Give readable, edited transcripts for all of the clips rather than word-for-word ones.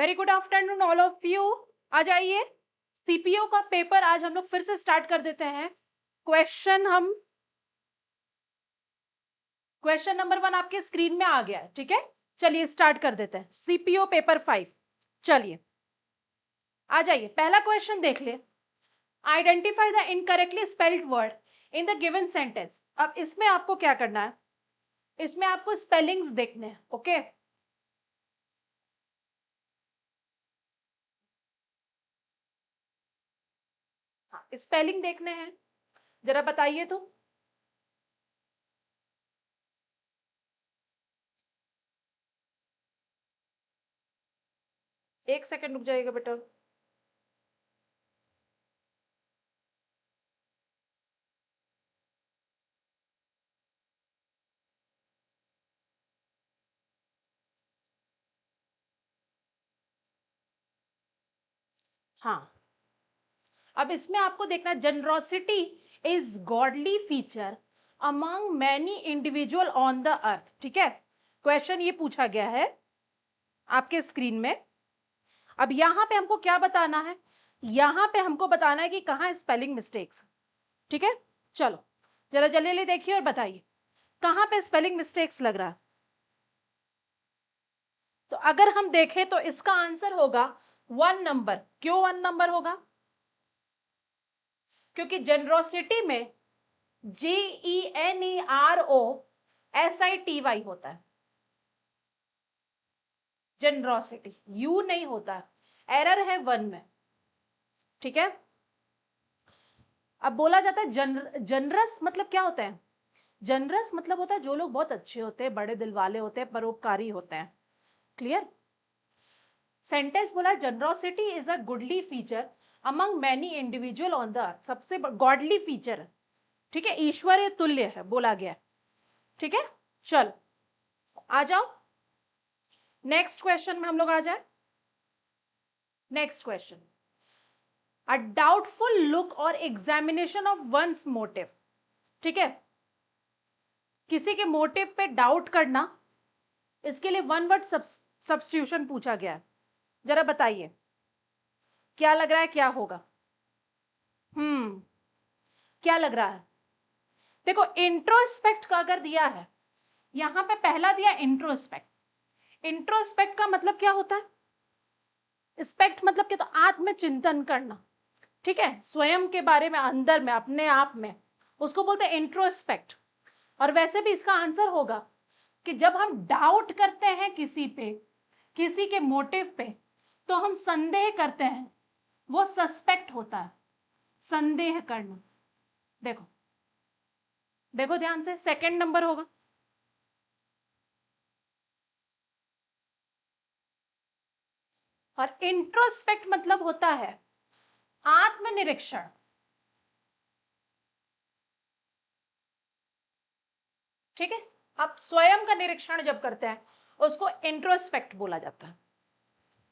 Very good afternoon all of you. आ जाइए, CPO का पेपर आज हम लोग फिर से स्टार्ट कर देते हैं। क्वेश्चन नंबर 1 आपके स्क्रीन में आ गया है, ठीक है। चलिए स्टार्ट कर देते हैं, सीपीओ पेपर 5। चलिए आ जाइए, पहला क्वेश्चन देख ले। Identify the incorrectly spelled word in the given sentence. अब इसमें आपको क्या करना है, इसमें आपको स्पेलिंग्स देखने हैं, ओके। हाँ, स्पेलिंग देखने हैं, जरा बताइए तो। एक सेकंड रुक जाइएगा बेटा। हाँ, अब इसमें आपको देखना, generosity is godly feature among many individual on the earth, ठीक है। क्वेश्चन ये पूछा गया है आपके स्क्रीन में। अब यहां पे हमको क्या बताना है, यहां पे हमको बताना है कि कहां स्पेलिंग मिस्टेक्स, ठीक है। चलो जरा जल्दी देखिए और बताइए कहां पे स्पेलिंग मिस्टेक्स लग रहा है। तो अगर हम देखें तो इसका आंसर होगा 1 नंबर। क्यों 1 नंबर होगा? क्योंकि जनरोसिटी में GENEROSITY होता है, जनरोसिटी यू नहीं होता है, एरर है 1 में, ठीक है। अब बोला जाता है जनरस मतलब क्या होता है? जनरस मतलब होता है जो लोग बहुत अच्छे होते हैं, बड़े दिल वाले होते हैं, परोपकारी होते हैं। क्लियर? सेंटेंस बोला generosity is a goodly feature among many individual on the earth. सबसे गॉडली फीचर है, ठीक है, ईश्वरीय तुल्य है बोला गया, ठीक है। चल आ जाओ, नेक्स्ट क्वेश्चन में हम लोग आ जाए। Next question, a doubtful look और एग्जामिनेशन ऑफ वंस मोटिव, ठीक है। किसी के मोटिव पे डाउट करना, इसके लिए 1 वर्ड सब्स्टिट्यूशन पूछा गया है। जरा बताइए क्या लग रहा है, क्या होगा? क्या लग रहा है? देखो इंट्रोस्पेक्ट का अगर दिया है, यहां पे पहला दिया इंट्रोस्पेक्ट। इंट्रोस्पेक्ट का मतलब क्या होता है? स्पेक्ट मतलब क्या? तो आत्मचिंतन करना, ठीक है, स्वयं के बारे में, अंदर में, अपने आप में, उसको बोलते हैं इंट्रोस्पेक्ट। और वैसे भी इसका आंसर होगा कि जब हम डाउट करते हैं किसी पे, किसी के मोटिव पे, तो हम संदेह करते हैं, वो सस्पेक्ट होता है, संदेह करना। देखो देखो ध्यान से, 2 नंबर होगा। और इंट्रोस्पेक्ट मतलब होता है आत्मनिरीक्षण, ठीक है। आप स्वयं का निरीक्षण जब करते हैं उसको इंट्रोस्पेक्ट बोला जाता है।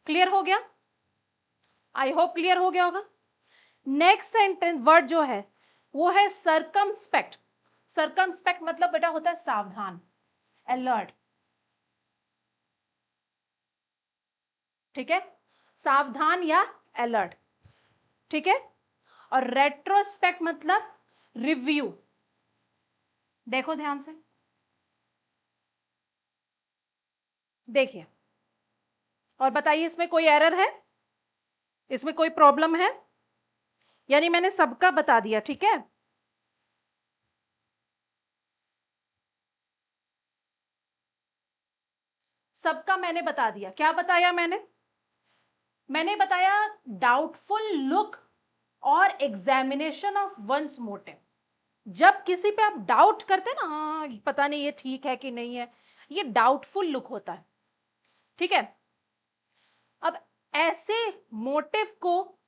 क्लियर हो गया? आई होप क्लियर हो गया होगा। नेक्स्ट सेंटेंस वर्ड जो है वो है सरकमस्पेक्ट। सरकमस्पेक्ट मतलब बेटा होता है सावधान, अलर्ट, ठीक है, सावधान या अलर्ट, ठीक है। और रेट्रोस्पेक्ट मतलब रिव्यू। देखो ध्यान से, देखिए और बताइए इसमें कोई एरर है, इसमें कोई प्रॉब्लम है? यानी मैंने सबका बता दिया, ठीक है। सबका मैंने बता दिया। क्या बताया मैंने? मैंने बताया डाउटफुल लुक और एग्जामिनेशन ऑफ वंस मोटिव। जब किसी पे आप डाउट करते ना, हाँ पता नहीं ये ठीक है कि नहीं है, ये डाउटफुल लुक होता है, ठीक है। अब ऐसे मोटिव को,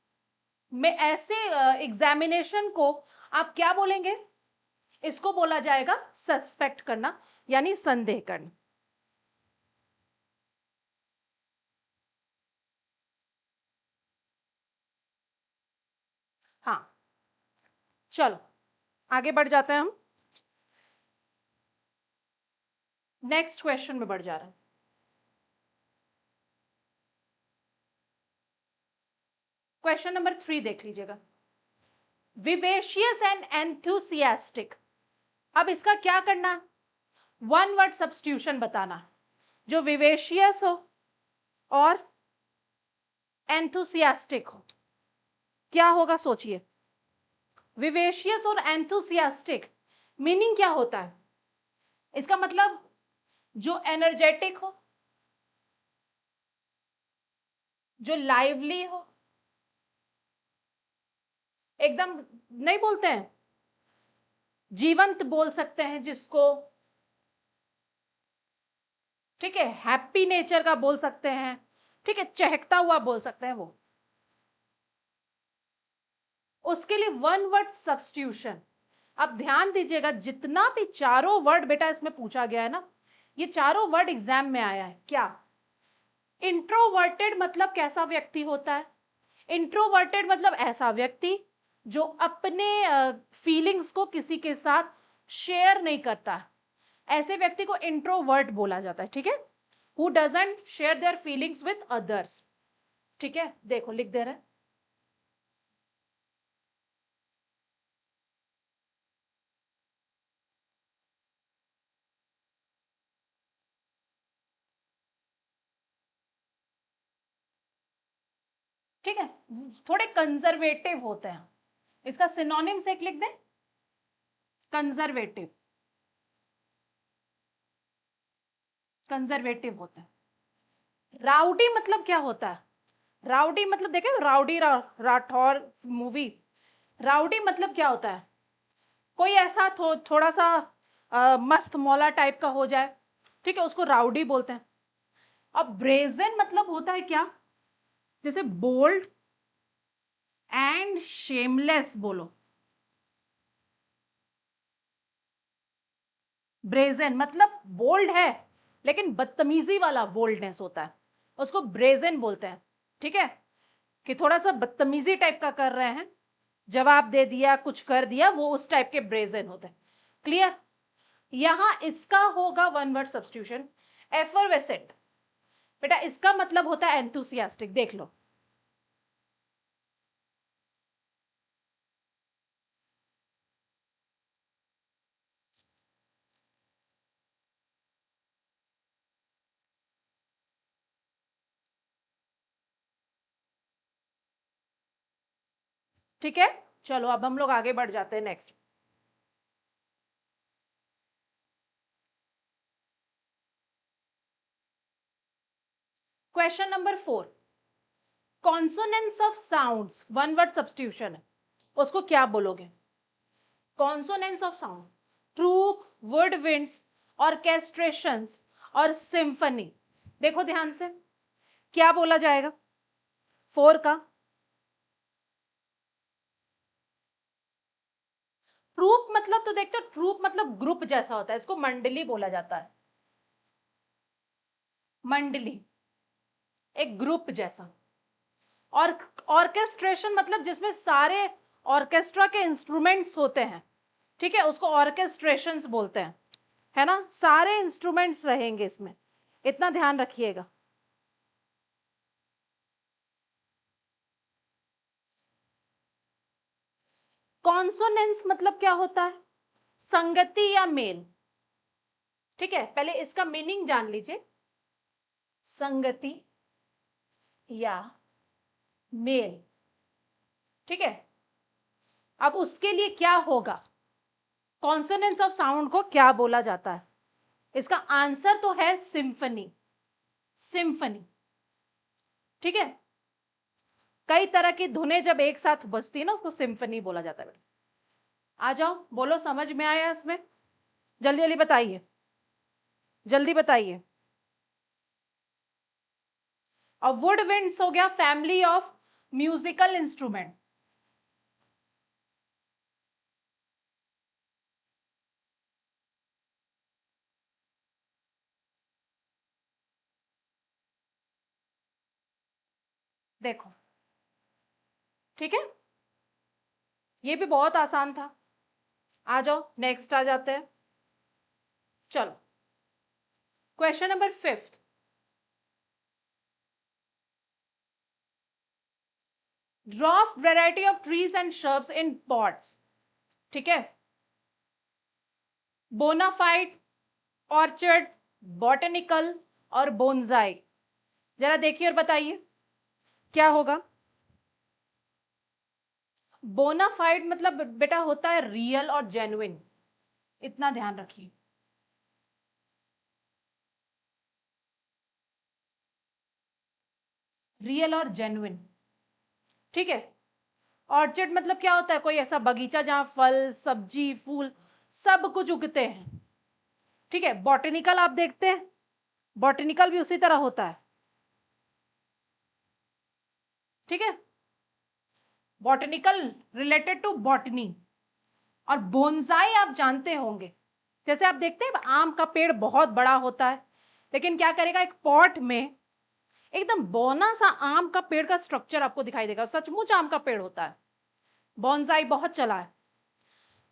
में ऐसे एग्जामिनेशन को आप क्या बोलेंगे? इसको बोला जाएगा सस्पेक्ट करना, यानी संदेह करना। हाँ, चलो आगे बढ़ जाते हैं हम, नेक्स्ट क्वेश्चन में बढ़ जा रहे हैं। क्वेश्चन नंबर 3 देख लीजिएगा, विवेशियस एंड एंथुसियास्टिक। अब इसका क्या करना, वन वर्ड सब्स्टिट्यूशन बताना, जो विवेशियस हो और एंथुसियास्टिक हो। क्या होगा सोचिए, विवेशियस और एंथुसियास्टिक मीनिंग क्या होता है? इसका मतलब जो एनर्जेटिक हो, जो लाइवली हो, एकदम नहीं बोलते हैं, जीवंत बोल सकते हैं जिसको, ठीक है, हैप्पी नेचर का बोल सकते हैं, ठीक है, चहकता हुआ बोल सकते हैं वो, उसके लिए वन वर्ड सब्स्टिट्यूशन। अब ध्यान दीजिएगा, जितना भी चारों वर्ड बेटा इसमें पूछा गया है ना, ये चारों वर्ड एग्जाम में आया है। क्या इंट्रोवर्टेड मतलब कैसा व्यक्ति होता है? इंट्रोवर्टेड मतलब ऐसा व्यक्ति जो अपने फीलिंग्स को किसी के साथ शेयर नहीं करता, ऐसे व्यक्ति को इंट्रोवर्ट बोला जाता है। ठीक है, who doesn't share their feelings with others. ठीक है, देखो लिख दे रहे हैं, ठीक है, थोड़े कंजर्वेटिव होते हैं। इसका सिनोनिम्स एक लिख दे, कंजर्वेटिव, कंजर्वेटिव होता है। राउडी मतलब क्या होता है? राउडी मतलब देखे राउडी राठौर मूवी, राउडी मतलब क्या होता है? कोई ऐसा थोड़ा सा मस्त मौला टाइप का हो जाए, ठीक है, उसको राउडी बोलते हैं। अब ब्रेजन मतलब होता है क्या? जैसे बोल्ड एंड शेमलेस बोलो। ब्रेजन मतलब बोल्ड है लेकिन बदतमीजी वाला बोल्डनेस होता है, उसको ब्रेजन बोलते हैं। ठीक है, कि थोड़ा सा बदतमीजी टाइप का कर रहे हैं, जवाब दे दिया, कुछ कर दिया, वो उस टाइप के ब्रेजन होते हैं। क्लियर? यहां इसका होगा वन वर्ड सब्स्टिट्यूशन, एफरवेसेंट। बेटा इसका मतलब होता है एंथुसियास्टिक, देख लो। ठीक है, चलो अब हम लोग आगे बढ़ जाते हैं next. Question number 4, consonants of sounds, one word substitution है, उसको क्या बोलोगे? कॉन्सोनेंट्स ऑफ साउंड, ट्रूप, वुडविंड्स, ऑर्केस्ट्रेशंस और सिम्फनी। देखो ध्यान से, क्या बोला जाएगा 4 का? ट्रूप मतलब तो देखते हो, ट्रूप मतलब ग्रुप जैसा होता है, इसको मंडली बोला जाता है। मंडली एक ग्रुप जैसा। और ऑर्केस्ट्रेशन मतलब जिसमें सारे ऑर्केस्ट्रा के इंस्ट्रूमेंट्स होते हैं, ठीक है, उसको ऑर्केस्ट्रेशंस बोलते हैं, है ना, सारे इंस्ट्रूमेंट्स रहेंगे इसमें, इतना ध्यान रखिएगा। कॉन्सोनेंस मतलब क्या होता है? संगति या मेल। ठीक है, पहले इसका मीनिंग जान लीजिए, संगति या मेल। ठीक है, अब उसके लिए क्या होगा, कॉन्सोनेंट्स ऑफ साउंड को क्या बोला जाता है? इसका आंसर तो है सिम्फनी, सिम्फनी। ठीक है, कई तरह की धुनें जब एक साथ बजती है ना, उसको सिम्फनी बोला जाता है। आ जाओ, बोलो समझ में आया इसमें? जल्दी जल्दी बताइए, जल्दी बताइए। और वुड विंड्स हो गया फैमिली ऑफ म्यूजिकल इंस्ट्रूमेंट। देखो, ठीक है, ये भी बहुत आसान था। आ जाओ नेक्स्ट आ जाते हैं, चलो question number 5, draft variety of trees and shrubs in pots, ठीक है। बोनाफाइड, ऑर्चर्ड, बॉटनिकल और बोनसाई। जरा देखिए और बताइए क्या होगा। बोनाफाइड मतलब बेटा होता है रियल और जेन्युइन, इतना ध्यान रखिए। रियल और जेन्युइन, ठीक है। ऑर्चर्ड मतलब क्या होता है, कोई ऐसा बगीचा जहां फल सब्जी फूल सब कुछ उगते हैं, ठीक है। बॉटनिकल आप देखते हैं, बॉटनिकल भी उसी तरह होता है, ठीक है। Botanical related to botany. और बोनसाई आप जानते होंगे, जैसे आप देखते हैं आम का पेड़ बहुत बड़ा होता है, लेकिन क्या करेगा एक पॉट में एकदम बौना सा आम का पेड़ का स्ट्रक्चर आपको दिखाई देगा, सचमुच आम का पेड़ होता है। बोनसाई बहुत चला है,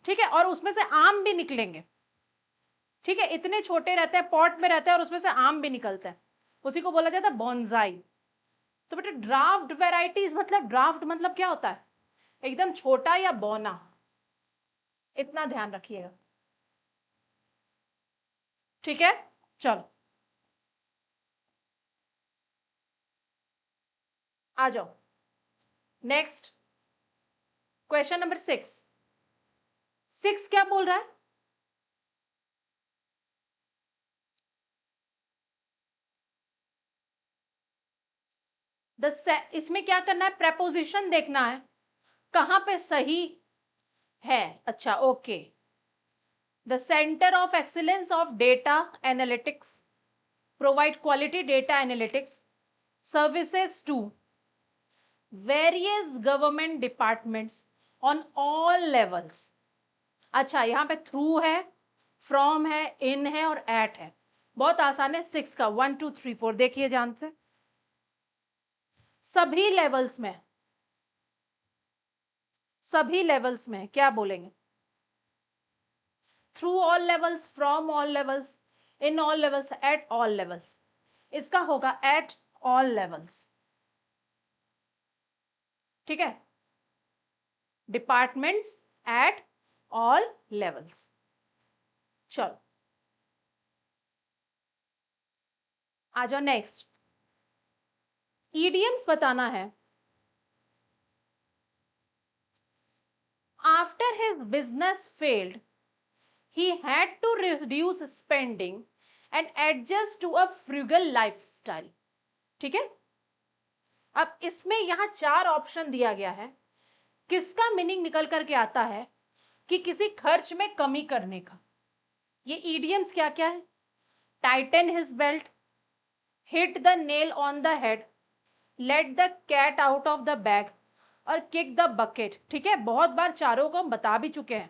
ठीक है। और उसमें से आम भी निकलेंगे, ठीक है। इतने छोटे रहते हैं, पॉट में रहते हैं और उसमें से आम भी निकलते हैं, उसी को बोला जाता है बोनसाई। तो बेटा ड्राफ्ट वेराइटीज मतलब, ड्राफ्ट मतलब क्या होता है, एकदम छोटा या बौना, इतना ध्यान रखिएगा, ठीक है। चलो आ जाओ नेक्स्ट, क्वेश्चन नंबर 6। 6 क्या बोल रहा है, इसमें क्या करना है, प्रेपोजिशन देखना है कहां पे सही है। अच्छा okay. The centre of excellence of data analytics provide quality data analytics services to various government departments on all levels। अच्छा यहां पे थ्रू है, फ्रॉम है, इन है और एट है। बहुत आसान है 6 का, 1 2 3 4 देखिए ध्यान से। सभी लेवल्स में, सभी लेवल्स में क्या बोलेंगे, through all levels, from all levels, in all levels, at all levels. इसका होगा एट ऑल लेवल्स, ठीक है। Departments at all levels. चलो आ जाओ नेक्स्ट, ईडियम्स बताना है। After his business failed he had to reduce spending and adjust to a frugal lifestyle, ठीक है। अब इसमें यहां 4 ऑप्शन दिया गया है, किसका मीनिंग निकल करके आता है कि किसी खर्च में कमी करने का। ये ईडियम्स क्या क्या है, tighten his belt, hit the nail on the head, let the cat out of the bag और किक द बकेट, ठीक है। बहुत बार चारों को हम बता भी चुके हैं,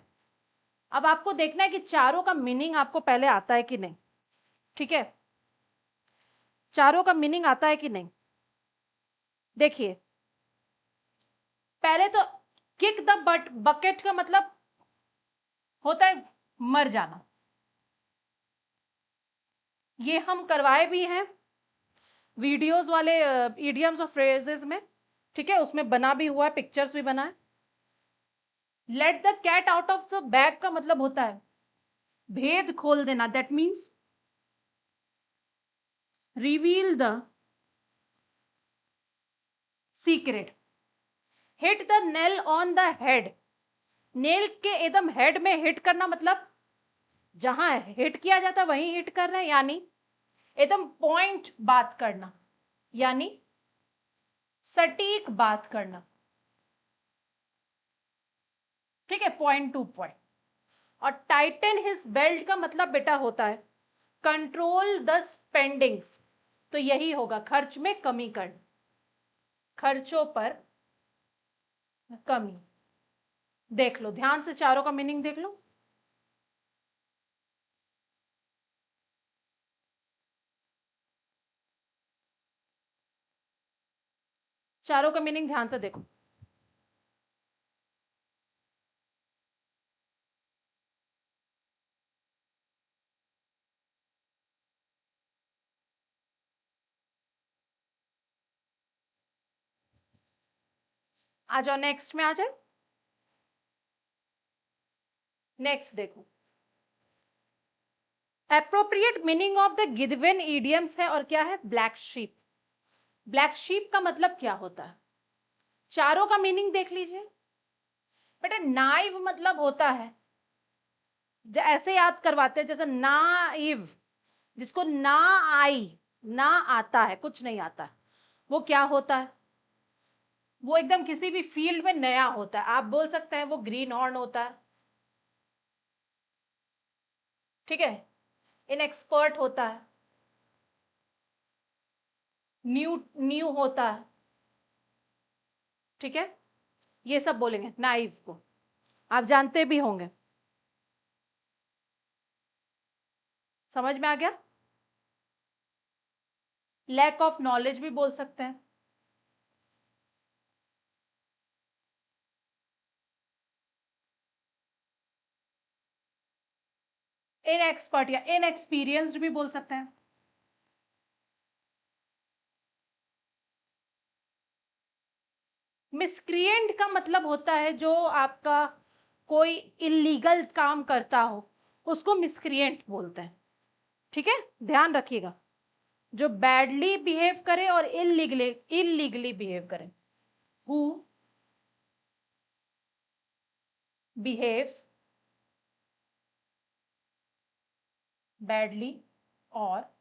अब आपको देखना है कि चारों का मीनिंग आपको पहले आता है कि नहीं, ठीक है। चारों का मीनिंग आता है कि नहीं, देखिए पहले तो किक द बकेट का मतलब होता है मर जाना, ये हम करवाए भी हैं वीडियोस वाले इडियम्स और फ्रेजेस में, ठीक है। उसमें बना भी हुआ है, पिक्चर्स भी बना है। Let the cat out of the bag का मतलब होता है भेद खोल देना, that means reveal the secret. Hit the nail on the head, nail के एकदम हेड में हिट करना मतलब जहां हिट किया जाता है वहीं हिट कर रहे हैं, यानी एकदम पॉइंट बात करना, यानी सटीक बात करना, ठीक है, पॉइंट टू पॉइंट। और टाइटन हिज बेल्ट का मतलब बेटा होता है कंट्रोल द स्पेंडिंग्स, तो यही होगा खर्च में कमी करना, खर्चों पर कमी। देख लो ध्यान से, चारों का मीनिंग देख लो। चारों का मीनिंग ध्यान से देखो। आ जाओ नेक्स्ट में आ जाए। नेक्स्ट देखो, appropriate meaning of the given idioms है और क्या है, ब्लैक शीप। ब्लैक शीप का मतलब क्या होता है, चारों का मीनिंग देख लीजिए बेटा। नाइव मतलब होता है, ऐसे याद करवाते हैं जैसे नाइव, जिसको ना आई, ना आता है, कुछ नहीं आता है, वो क्या होता है, वो एकदम किसी भी फील्ड में नया होता है। आप बोल सकते हैं वो ग्रीन हॉर्न होता है, ठीक है, इनएक्सपर्ट होता है, न्यू न्यू होता है, ठीक है, ये सब बोलेंगे नाइव को, आप जानते भी होंगे। समझ में आ गया। लैक ऑफ नॉलेज भी बोल सकते हैं। इनएक्सपर्ट या इनएक्सपीरियंस्ड भी बोल सकते हैं। मिसक्रिएंट का मतलब होता है जो आपका कोई इलीगल काम करता हो, उसको मिसक्रिएंट बोलते हैं, ठीक है, ध्यान रखिएगा। जो बैडली बिहेव करे और इलीगली इलीगली बिहेव करे, हु बिहेव्स बैडली और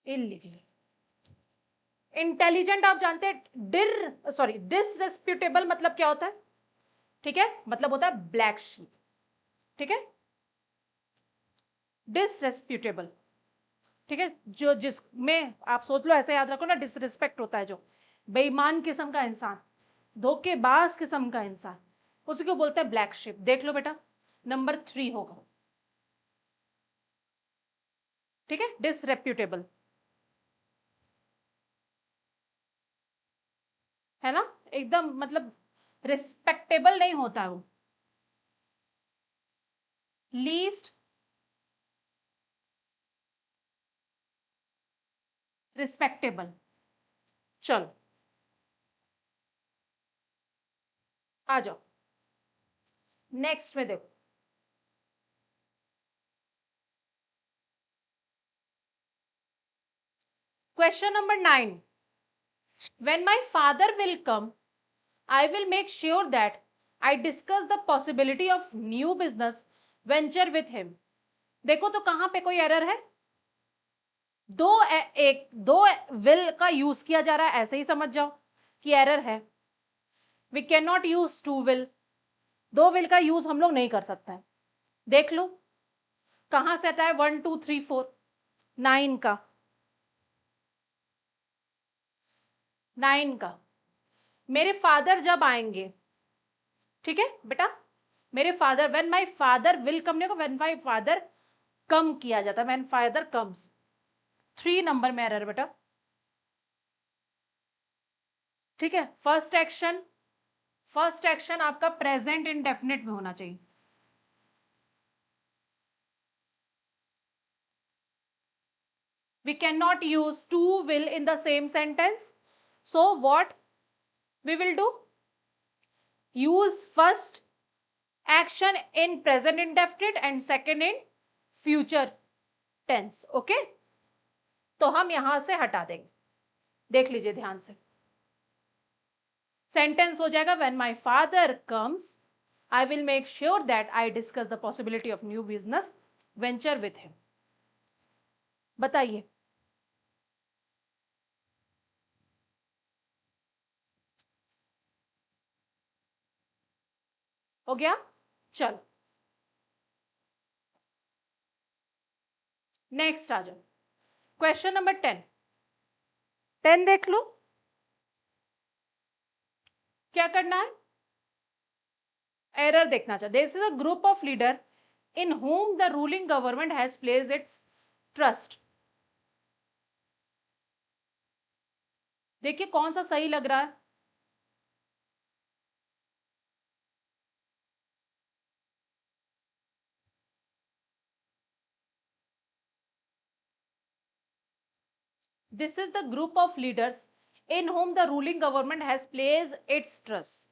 इलीगली। इंटेलिजेंट आप जानते हैं, डिसरेस्प्यूटेबल मतलब क्या होता है, ठीक है, मतलब होता है ब्लैक शीप, ठीक है, डिसरेस्प्यूटेबल, ठीक है, जो जिसमें आप सोच लो, ऐसे याद रखो ना, डिसरिस्पेक्ट होता है, जो बेईमान किस्म का इंसान, धोखेबाज किस्म का इंसान, उसी को बोलते हैं ब्लैक शिप। देख लो बेटा, नंबर 3 होगा, ठीक है, डिसरेप्यूटेबल, है ना, एकदम मतलब रिस्पेक्टेबल नहीं होता है वो, लीस्ट रिस्पेक्टेबल। चलो आ जाओ नेक्स्ट में देखो, question number 9, when my father will come, I will make sure that I discuss the possibility of new business venture with him। देखो तो कहां पे कोई एरर है, दो विल का यूज किया जा रहा है, ऐसे ही समझ जाओ कि एरर है। We can not use to will, दो विल का यूज हम लोग नहीं कर सकते हैं। देख लो कहां से आता है, 1 2 3 4, 9 का, 9 का, मेरे फादर जब आएंगे, ठीक है बेटा, मेरे father, when my father will come नहीं, व्हेन माय फादर कम किया जाता है, व्हेन फादर कम्स, 3 नंबर में एरर बेटा, ठीक है। फर्स्ट एक्शन आपका प्रेजेंट इंडेफिनिट में होना चाहिए। We cannot use to will in the same sentence. So what we will do? Use first action in present indefinite and second in future tense. Okay? तो हम यहां से हटा देंगे, देख लीजिए ध्यान से। सेंटेंस हो जाएगा, when my father comes, I will make sure that I discuss the possibility of new business venture with him। बताइए, हो गया। चलो नेक्स्ट आ जाओ, क्वेश्चन नंबर 10। 10 देख लो, क्या करना है, एरर देखना चाहिए। This is a group of leader in whom the ruling government has placed it's trust. देखिए कौन सा सही लग रहा है। This is the group of leaders in whom the ruling government has placed its trust.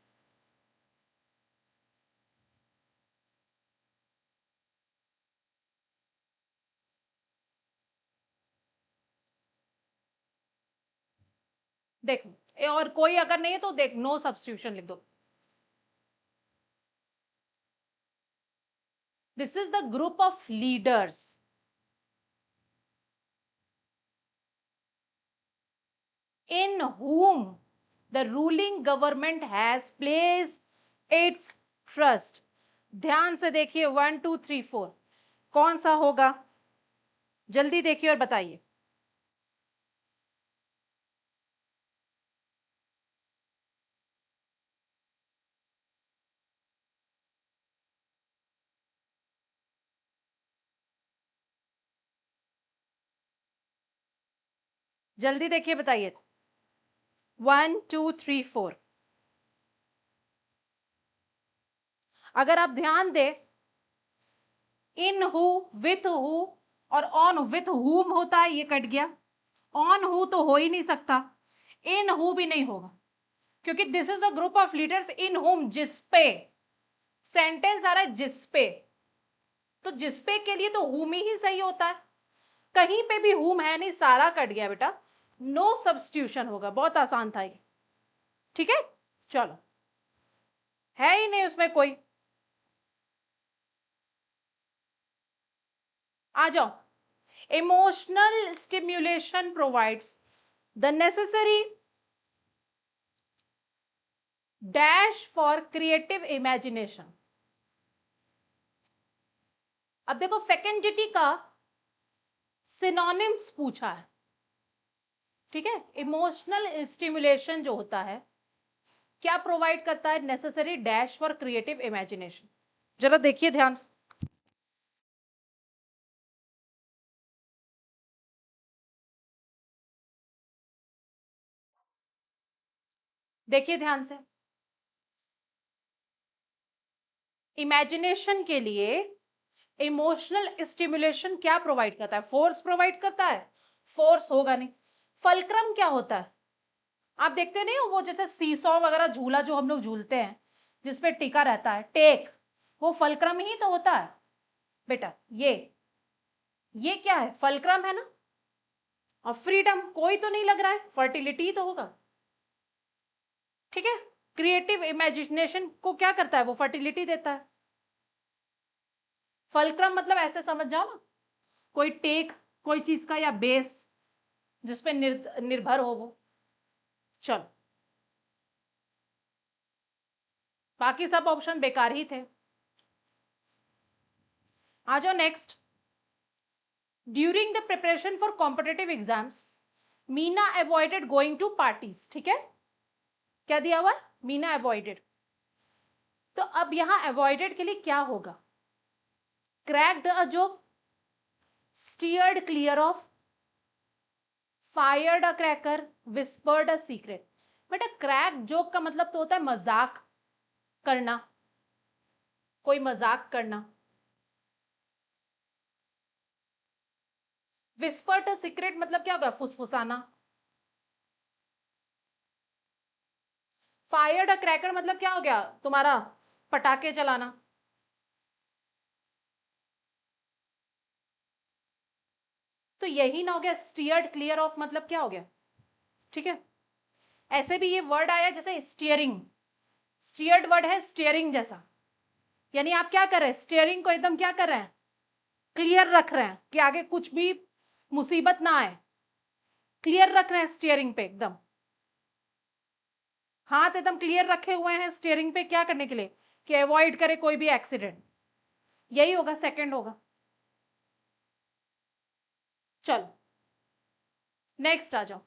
देख, और कोई अगर नहीं है तो देख नो सब्स्टिट्यूशन लिख दो। This is the group of leaders in whom the ruling government has placed its trust. ध्यान से देखिए 1 2 3 4 कौन सा होगा, जल्दी देखिए और बताइए। जल्दी देखिए बताइए। 1 2 3 4। अगर आप ध्यान दे, इन हु विथ हु और ऑन विथ हुम होता है, ये कट गया। ऑन हु तो हो ही नहीं सकता, इन हु भी नहीं होगा, क्योंकि this is the group of leaders in हुम, जिसपे सेंटेंस आ रहा है जिसपे, तो जिसपे के लिए तो हुम ही सही होता है। कहीं पे भी हुम है नहीं, सारा कट गया बेटा, नो सब्स्टिट्यूशन होगा। बहुत आसान था ये, ठीक है। चलो, है ही नहीं उसमें कोई। आ जाओ। Emotional stimulation provides the necessary dash for creative imagination. अब देखो फेकेंडिटी का सिनोनिम्स पूछा है, ठीक है। इमोशनल स्टिमुलेशन जो होता है क्या प्रोवाइड करता है, necessary dash for creative imagination. जरा देखिए ध्यान से, देखिए ध्यान से। इमेजिनेशन के लिए इमोशनल स्टिमुलेशन क्या प्रोवाइड करता है, फोर्स प्रोवाइड करता है, फोर्स होगा नहीं। फलक्रम क्या होता है, आप देखते नहीं हो वो जैसे सीसॉ वगैरह झूला जो हम लोग झूलते हैं जिसपे टिका रहता है, टेक, वो फलक्रम ही तो होता है बेटा। ये क्या है, फलक्रम है ना। और फ्रीडम कोई तो नहीं लग रहा है, फर्टिलिटी तो होगा, ठीक है। क्रिएटिव इमेजिनेशन को क्या करता है, वो फर्टिलिटी देता है। फलक्रम मतलब ऐसे समझ जाओ ना, कोई टेक कोई चीज का या बेस जिसपे निर्भर हो वो। चलो, बाकी सब ऑप्शन बेकार ही थे। आ जाओ next. During the preparation for competitive exams Meena avoided going to parties, ठीक है। क्या दिया हुआ, मीना अवॉइडेड। तो अब यहां अवॉइडेड के लिए क्या होगा, cracked a joke, steered clear of, fired a cracker, whispered a secret. बेटा क्रैक जोक का मतलब तो होता है मजाक करना, कोई मजाक करना। विस्पर्ड अ सीक्रेट मतलब क्या होगा, फुसफुसाना। फायर्ड अ क्रैकर मतलब क्या हो गया तुम्हारा, पटाखे चलाना। तो यही ना हो गया, स्टीयर्ड क्लियर ऑफ मतलब क्या हो गया, ठीक है। ऐसे भी ये वर्ड आया जैसे स्टीयरिंग, स्टीयर्ड वर्ड है स्टीयरिंग जैसा, यानी आप क्या कर रहे हैं, स्टीयरिंग को एकदम क्या कर रहे हैं, क्लियर रख रहे हैं कि आगे कुछ भी मुसीबत ना आए, क्लियर रख रहे हैं स्टीयरिंग पे एकदम, हाथ एकदम क्लियर रखे हुए हैं स्टीयरिंग पे, क्या करने के लिए, कि अवॉइड करे कोई भी एक्सीडेंट। यही होगा, सेकंड होगा। चलो नेक्स्ट आ जाओ।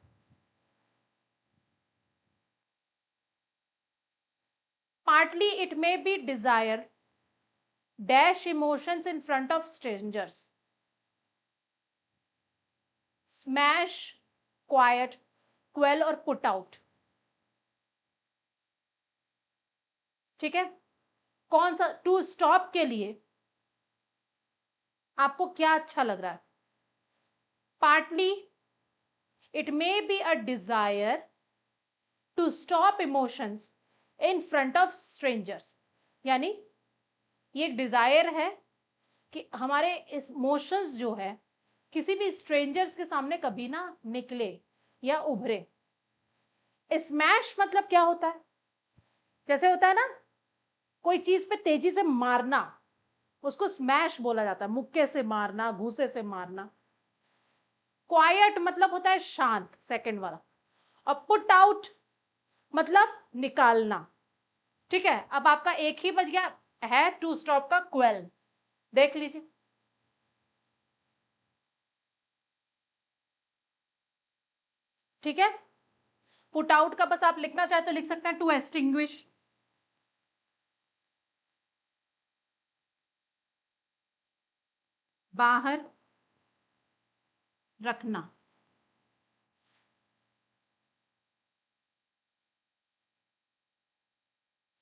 Partly it may be desire dash emotions in front of strangers, smash, quite, quell और पुट आउट। ठीक है, कौन सा टू स्टॉप के लिए आपको क्या अच्छा लग रहा है? Partly it may be a desire to stop emotions in front of strangers, यानी ये एक डिजायर है कि हमारे इमोशंस जो है किसी भी स्ट्रेंजर्स के सामने कभी ना निकले या उभरे। स्मैश मतलब क्या होता है? जैसे होता है ना कोई चीज पे तेजी से मारना, उसको स्मैश बोला जाता है, मुक्के से मारना, घूसे से मारना। क्वाइट मतलब होता है शांत, सेकंड वाला। और पुट आउट मतलब निकालना। ठीक है, अब आपका एक ही बच गया है टू स्टॉप का, क्वेल। देख लीजिए, ठीक है। पुट आउट का बस आप लिखना चाहे तो लिख सकते हैं टू एक्सटिंग्विश। बाहर रखना।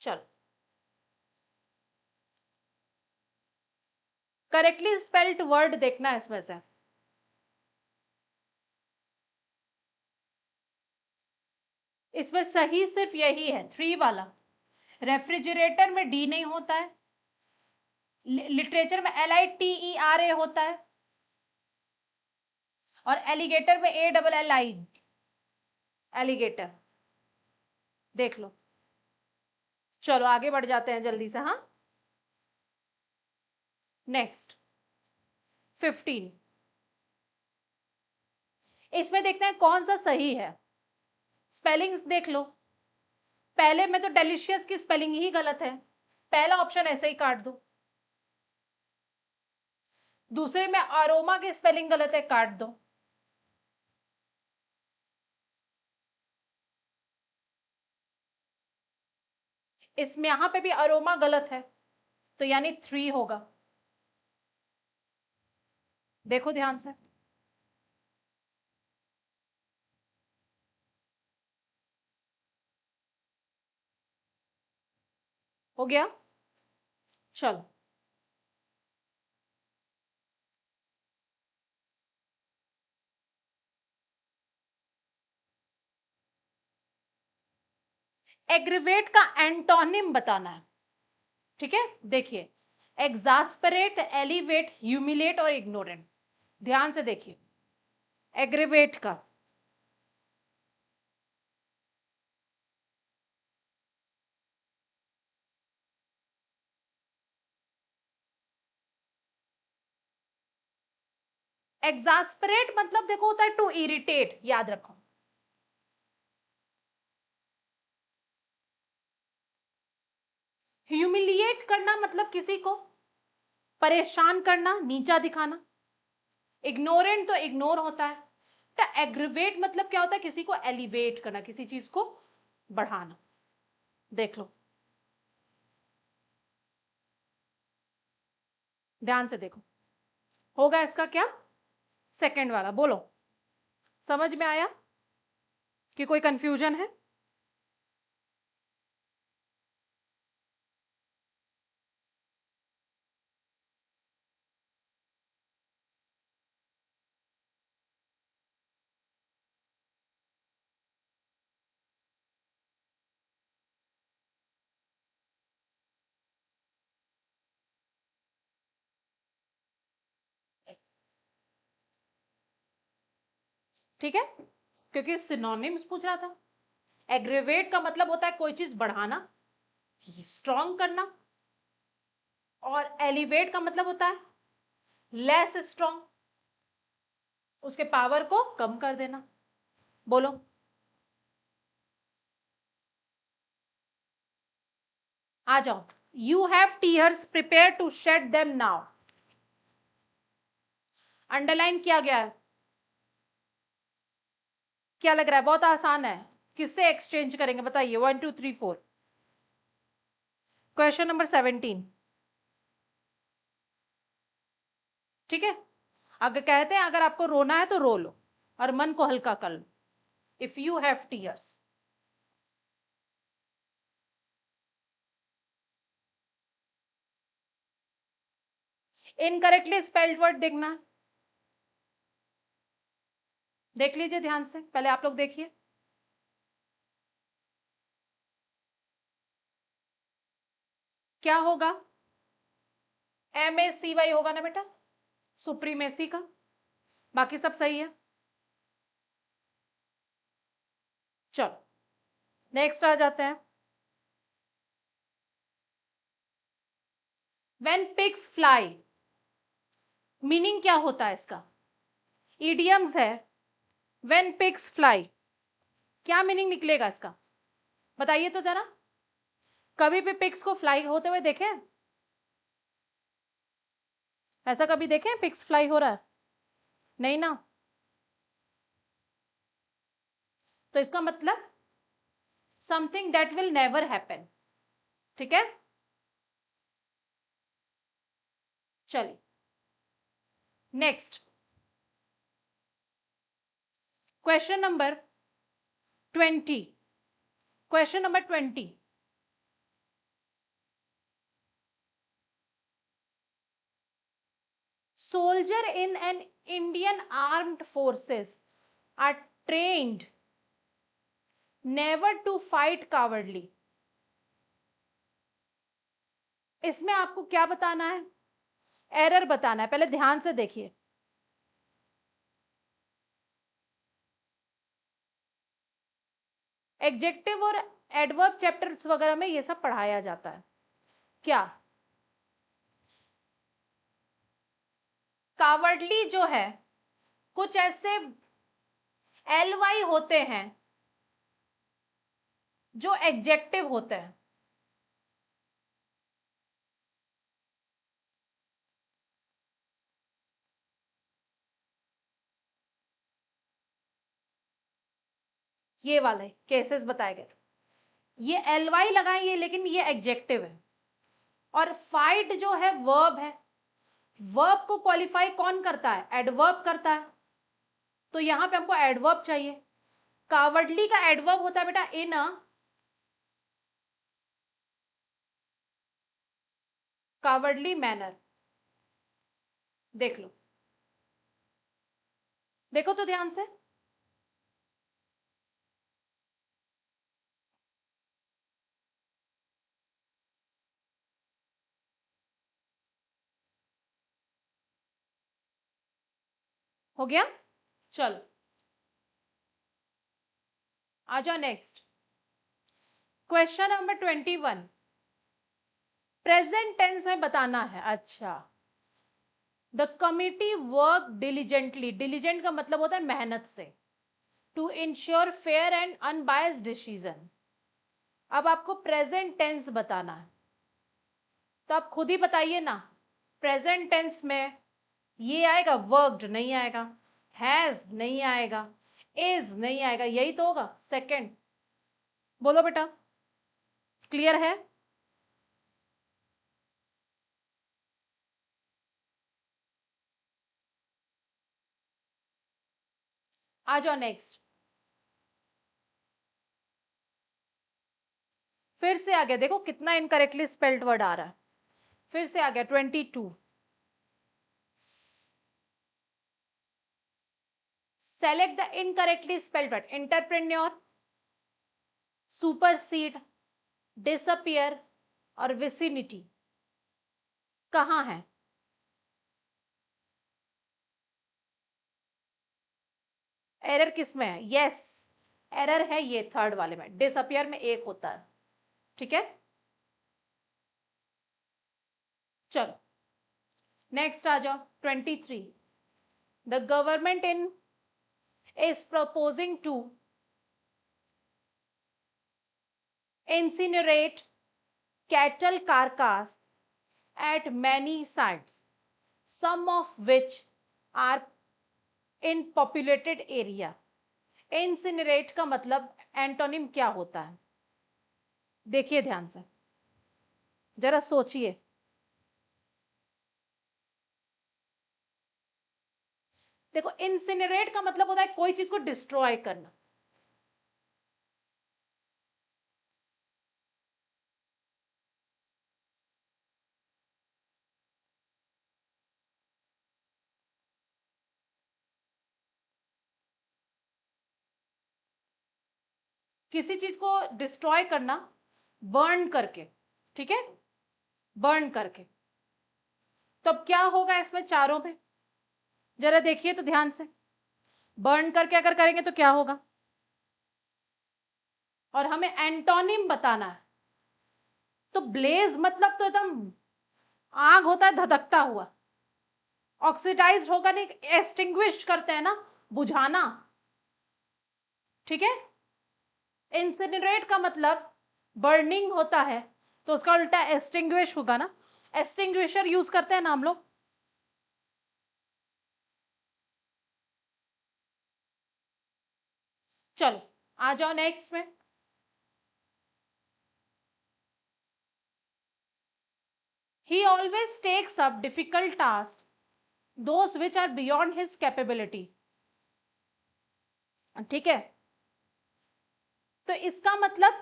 चलो, करेक्टली स्पेल्ड वर्ड देखना है इसमें से। इसमें सही सिर्फ यही है, 3 वाला। रेफ्रिजरेटर में डी नहीं होता है, लिटरेचर में LITERA होता है, और एलिगेटर में ALLI, एलिगेटर। देख लो। चलो आगे बढ़ जाते हैं जल्दी से। हाँ, नेक्स्ट 15। इसमें देखते हैं कौन सा सही है। स्पेलिंग्स देख लो। पहले में तो डेलिशियस की स्पेलिंग ही गलत है, पहला ऑप्शन ऐसे ही काट दो। दूसरे में अरोमा की स्पेलिंग गलत है, काट दो। इसमें यहां पे भी अरोमा गलत है, तो यानी 3 होगा। देखो ध्यान से। हो गया। चलो, एग्रीवेट का एंटोनिम बताना है। ठीक है, देखिए, एग्जास्परेट, एलिवेट, ह्यूमिलेट और इग्नोरेंट। ध्यान से देखिए एग्रीवेट का। एग्जास्परेट मतलब देखो होता है टू इरिटेट, याद रखो। ह्यूमिलिएट करना मतलब किसी को परेशान करना, नीचा दिखाना। इग्नोरेंट तो इग्नोर होता है। तो एग्रीवेट मतलब क्या होता है? किसी को एलिवेट करना, किसी चीज को बढ़ाना। देख लो, ध्यान से देखो। होगा इसका क्या? सेकंड वाला। बोलो, समझ में आया कि कोई कंफ्यूजन है? ठीक है, क्योंकि सिनोनिम्स पूछ रहा था। एग्रीवेट का मतलब होता है कोई चीज बढ़ाना, स्ट्रॉन्ग करना। और एलिवेट का मतलब होता है लेस स्ट्रॉन्ग, उसके पावर को कम कर देना। बोलो, आ जाओ। You have tears, prepare to shed them now. Underline किया गया है। क्या लग रहा है? बहुत आसान है। किससे एक्सचेंज करेंगे बताइए? 1 2 3 4। क्वेश्चन नंबर 17, ठीक है। अगर कहते हैं अगर आपको रोना है तो रो लो और मन को हल्का कर लो, if you have tears. Incorrectly spelled word देखना, देख लीजिए ध्यान से, पहले आप लोग देखिए। क्या होगा? MACY होगा ना बेटा, सुप्रीमेसी का। बाकी सब सही है। चलो नेक्स्ट आ जाते हैं। व्हेन पिग्स फ्लाई, मीनिंग क्या होता है इसका? इडियम्स है। व्हेन पिग्स फ्लाई, क्या मीनिंग निकलेगा इसका? बताइए तो जरा, कभी भी पिग्स को फ्लाई होते हुए देखे? ऐसा कभी देखे पिग्स फ्लाई हो रहा है? नहीं ना। तो इसका मतलब something that will never happen, ठीक है। चलिए next, question number 20। Question number 20, soldier in an Indian armed forces are trained never to fight cowardly। इसमें आपको क्या बताना है? एरर बताना है। पहले ध्यान से देखिए, एडजेक्टिव और एडवर्ब चैप्टर्स वगैरह में ये सब पढ़ाया जाता है। क्या कावर्डली जो है, कुछ ऐसे LY होते हैं जो एडजेक्टिव होते हैं। ये वाले केसेस बताए गए, ये LY लगाइए, लेकिन ये एडजेक्टिव है। और फाइट जो है वर्ब है, वर्ब को क्वालिफाई कौन करता है? एडवर्ब करता है। तो यहां पे हमको एडवर्ब चाहिए। कावर्डली का एडवर्ब होता है बेटा इन अ कावर्डली मैनर। देख लो, देखो तो ध्यान से। हो गया? चलो आ जाओ next, question number 21। Present tense में बताना है। अच्छा, the committee work diligently, diligent का मतलब होता है मेहनत से, to ensure fair and unbiased decision. अब आपको प्रेजेंट टेंस बताना है, तो आप खुद ही बताइए ना। प्रेजेंट टेंस में ये आएगा? वर्कड नहीं आएगा, हैज नहीं आएगा, इज नहीं आएगा, यही तो होगा सेकंड। बोलो बेटा, क्लियर है? आ जाओ नेक्स्ट, फिर से आ गया। देखो कितना इनकरेक्टली स्पेल्ड वर्ड आ रहा है। फिर से आ गया 22। Select the incorrectly spelled word. Entrepreneur, supersede, disappear और विसिनिटी कहाँ है? एरर किस में है? यस, एरर है ये थर्ड वाले में, डिसअपियर में एक होता है, ठीक है। चलो नेक्स्ट आ जाओ 23। The government in is proposing to incinerate cattle carcass at many sites, some of which are in populated area। incinerate का मतलब एंटोनिम क्या होता है? देखिए ध्यान से। जरा सोचिए। देखो, इंसिनरेट का मतलब होता है कोई चीज को डिस्ट्रॉय करना। किसी चीज को डिस्ट्रॉय करना, बर्न करके, ठीक है, बर्न करके। तो अब क्या होगा इसमें चारों में, जरा देखिए तो ध्यान से। बर्न करके अगर करेंगे तो क्या होगा, और हमें एंटोनिम बताना है। तो ब्लेज मतलब तो एकदम आग होता है धधकता हुआ, ऑक्सीडाइज होगा नहीं, एक्सटिंग्विश करते हैं ना, बुझाना, ठीक है। इंसिनरेट का मतलब बर्निंग होता है, तो उसका उल्टा एक्सटिंग्विश होगा ना, एक्सटिंग्विशर यूज करते हैं ना हम लोग। चलो आ जाओ नेक्स्ट में। He always takes up difficult task, those which are beyond his capability, ठीक है। तो इसका मतलब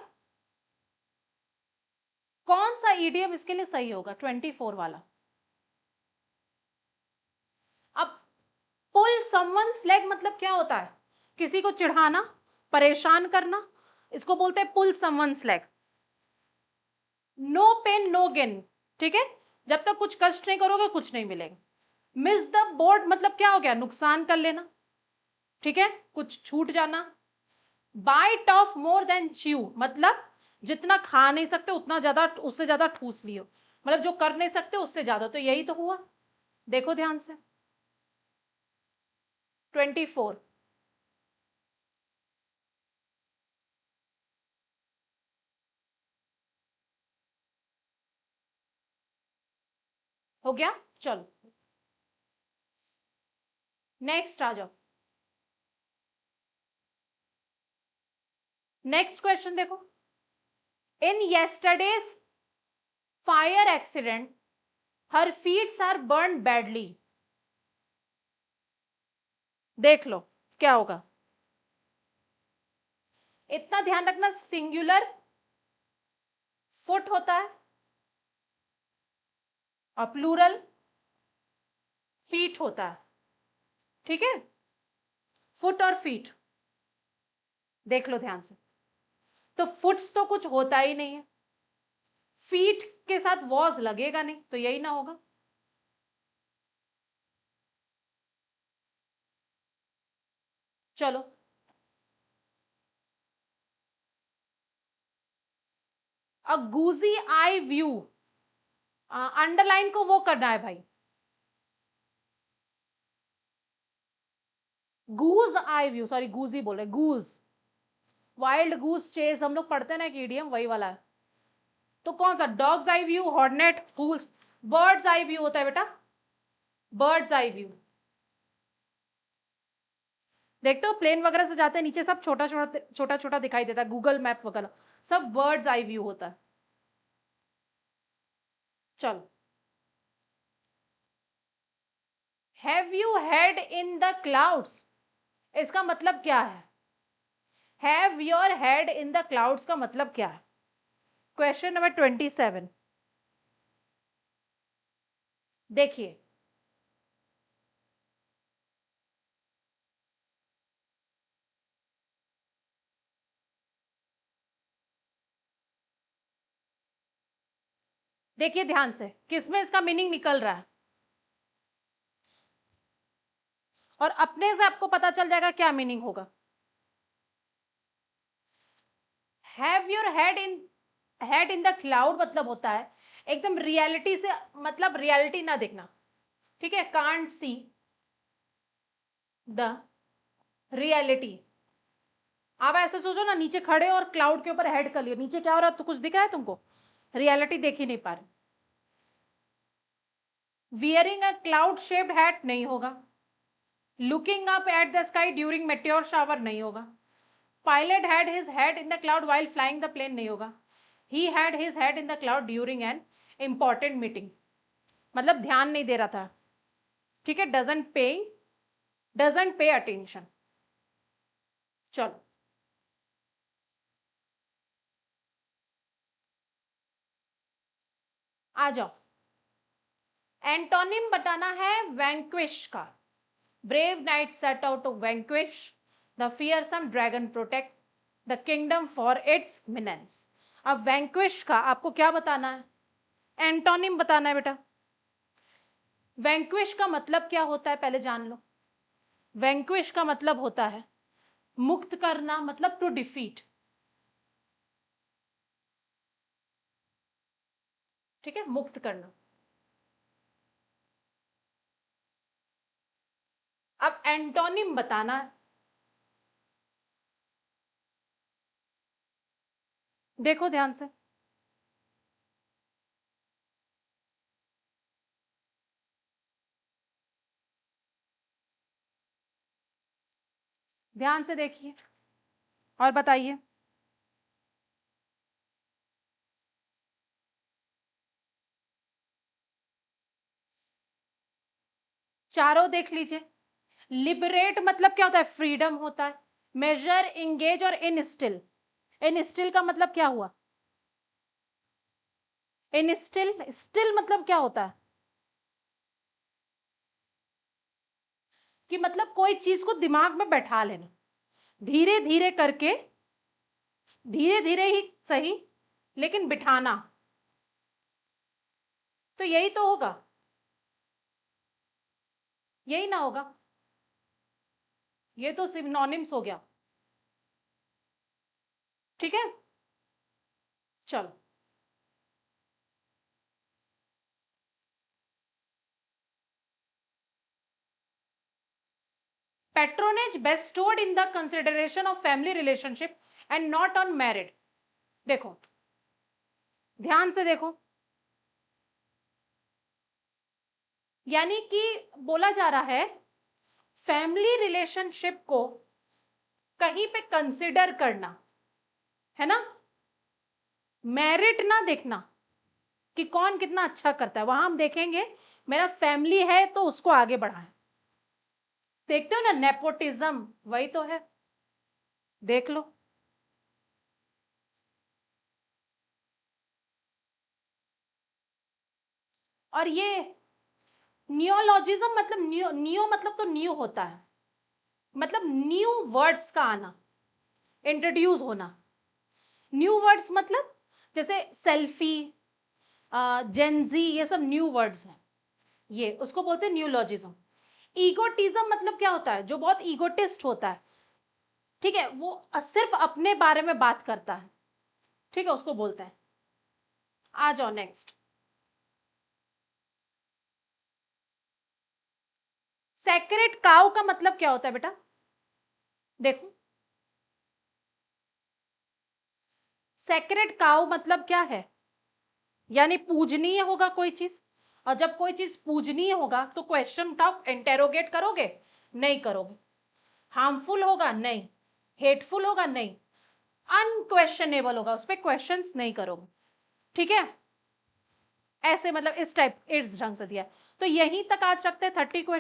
कौन सा ईडीएम इसके लिए सही होगा, 24 वाला। अब पुल समवन्स लेग मतलब क्या होता है, किसी को चिढ़ाना, परेशान करना, इसको बोलते हैं pull someone's leg. No pain no gain, ठीक है, जब तक कुछ कष्ट नहीं करोगे कुछ नहीं मिलेगा। मिस द बोर्ड मतलब क्या हो गया, नुकसान कर लेना, ठीक है, कुछ छूट जाना। Bite off more than chew मतलब जितना खा नहीं सकते उतना ज्यादा, उससे ज्यादा ठूस लियो, मतलब जो कर नहीं सकते उससे ज्यादा, तो यही तो हुआ। देखो ध्यान से, 24 हो गया। चलो नेक्स्ट आ जाओ। नेक्स्ट क्वेश्चन देखो, in yesterday's fire accident her feet are burn badly. देख लो क्या होगा। इतना ध्यान रखना, सिंगुलर फुट होता है और प्लूरल फीट होता है, ठीक है, फुट और फीट। देख लो ध्यान से, तो फुट्स तो कुछ होता ही नहीं है, फीट के साथ वॉज लगेगा नहीं, तो यही ना होगा। चलो, अ गूजी आई व्यू, अंडरलाइन को वो करना है भाई, गूज आई व्यू, सॉरी गूजी बोल रहे, गूज, वाइल्ड गूज चेज हम लोग पढ़ते हैं ना एक इडियम, वही वाला है। तो कौन सा, डॉग्स आई व्यू, हॉर्नेट, फूल्स, बर्ड्स आई व्यू होता है बेटा, बर्ड्स आई व्यू। देखते हो प्लेन वगैरह से जाते हैं नीचे सब छोटा छोटा छोटा छोटा दिखाई देता है, गूगल मैप वगैरह सब बर्ड्स आई व्यू होता है। चलो, have you head in the clouds, इसका मतलब क्या है, have your head in the clouds का मतलब क्या है। क्वेश्चन नंबर 27, देखिए, देखिए ध्यान से, किसमें इसका मीनिंग निकल रहा है, और अपने से आपको पता चल जाएगा क्या मीनिंग होगा। Have your head in the cloud मतलब होता है एकदम रियलिटी से, मतलब रियलिटी ना देखना, ठीक है, कांट सी द रियलिटी। आप ऐसे सोचो ना, नीचे खड़े और क्लाउड के ऊपर हेड कर लियो, नीचे क्या हो रहा है तो कुछ दिख रहा है तुमको, रियलिटी देख ही नहीं पा रहे। Wearing a cloud shaped hat नहीं होगा, looking up at the sky during meteor shower नहीं होगा, pilot had his head in the cloud while flying the plane नहीं होगा, he had his head in the cloud during an important meeting, मतलब ध्यान नहीं दे रहा था, ठीक है, डजंट पे अटेंशन। चलो आ जाओ, एंटोनिम बताना है वैंक्विश का। Brave knight set out to vanquish the fearsome dragon, protect the kingdom for its menace. अब वैंक्विश का आपको क्या बताना है, एंटोनिम बताना है बेटा। वैंक्विश का मतलब क्या होता है पहले जान लो। वैंक्विश का मतलब होता है मुक्त करना, मतलब टू डिफीट, ठीक है, मुक्त करना। अब एंटोनिम बताना है, देखो ध्यान से, ध्यान से देखिए और बताइए। चारों देख लीजिए। लिबरेट मतलब क्या होता है, फ्रीडम होता है। मेजर, इंगेज और इनस्टिल, इनस्टिल का मतलब क्या हुआ, इनस्टिल, स्टिल मतलब क्या होता है कि मतलब कोई चीज को दिमाग में बैठा लेना, धीरे धीरे करके, धीरे धीरे ही सही, लेकिन बिठाना, तो यही तो होगा, यही ना होगा, ये तो सिनोनिम्स हो गया, ठीक है। चलो, patronage bestowed in the consideration of family relationship and not on merit। देखो ध्यान से देखो, यानी कि बोला जा रहा है फैमिली रिलेशनशिप को कहीं पे कंसिडर करना है ना, मेरिट ना देखना कि कौन कितना अच्छा करता है, वहां हम देखेंगे मेरा फैमिली है तो उसको आगे बढ़ाएं। देखते हो ना, नेपोटिज्म वही तो है, देख लो। और ये नियोलॉजिज्म मतलब नियो मतलब तो न्यू होता है, मतलब न्यू वर्ड्स का आना, इंट्रोड्यूस होना। न्यू वर्ड्स मतलब जैसे सेल्फी, जेंजी, ये सब न्यू वर्ड्स हैं, ये उसको बोलते हैं न्यूलॉजिज्म। ईगोटिज्म मतलब क्या होता है, जो बहुत ईगोटिस्ट होता है, ठीक है, वो सिर्फ अपने बारे में बात करता है, ठीक है, उसको बोलते हैं। आ जाओ नेक्स्ट। सैक्रेड काउ का मतलब क्या होता है बेटा, देखो सैक्रेड काउ मतलब क्या है, यानी पूजनीय होगा कोई चीज, और जब कोई चीज पूजनीय होगा तो क्वेश्चन उठाओ, इंटेरोगेट करोगे, नहीं करोगे। हार्मफुल होगा, नहीं। हेटफुल होगा, नहीं। अनक्वेश्चनेबल होगा, उस पर क्वेश्चंस नहीं करोगे, ठीक है। ऐसे मतलब इस टाइप, इस ढंग से दिया। तो यहीं तक आज रखते हैं 30 क्वेश्चन।